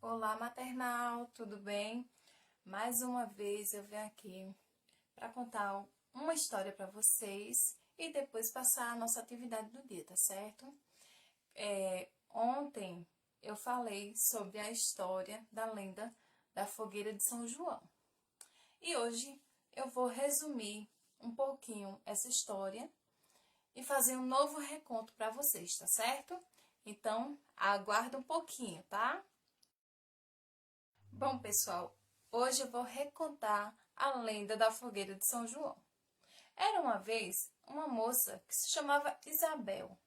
Olá, maternal, tudo bem? Mais uma vez eu venho aqui para contar uma história para vocês e depois passar a nossa atividade do dia, tá certo? Ontem eu falei sobre a história da lenda da fogueira de São João. E hoje eu vou resumir um pouquinho essa história e fazer um novo reconto para vocês, tá certo? Então, aguarda um pouquinho, tá? Bom, pessoal, hoje eu vou recontar a lenda da fogueira de São João. Era uma vez uma moça que se chamava Isabel.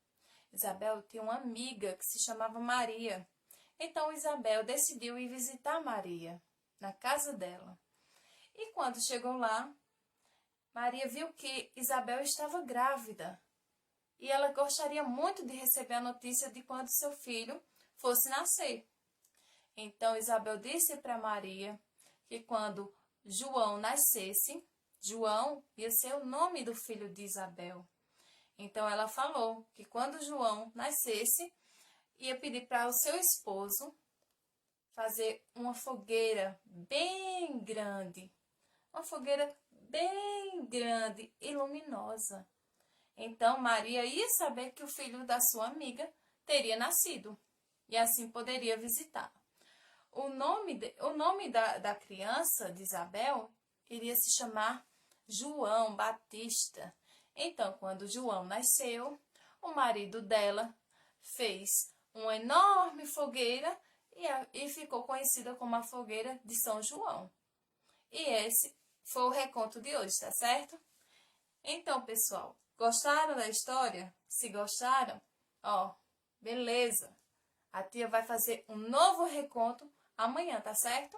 Isabel tinha uma amiga que se chamava Maria. Então, Isabel decidiu ir visitar Maria na casa dela. E quando chegou lá, Maria viu que Isabel estava grávida. E ela gostaria muito de receber a notícia de quando seu filho fosse nascer. Então, Isabel disse para Maria que quando João nascesse, João ia ser o nome do filho de Isabel. Então, ela falou que quando João nascesse, ia pedir para o seu esposo fazer uma fogueira bem grande. Uma fogueira bem grande e luminosa. Então, Maria ia saber que o filho da sua amiga teria nascido e assim poderia visitá-la. O nome da criança, de Isabel, iria se chamar João Batista. Então, quando João nasceu, o marido dela fez uma enorme fogueira e ficou conhecida como a fogueira de São João. E esse foi o reconto de hoje, tá certo? Então, pessoal, gostaram da história? Se gostaram, ó, beleza. A tia vai fazer um novo reconto amanhã, tá certo?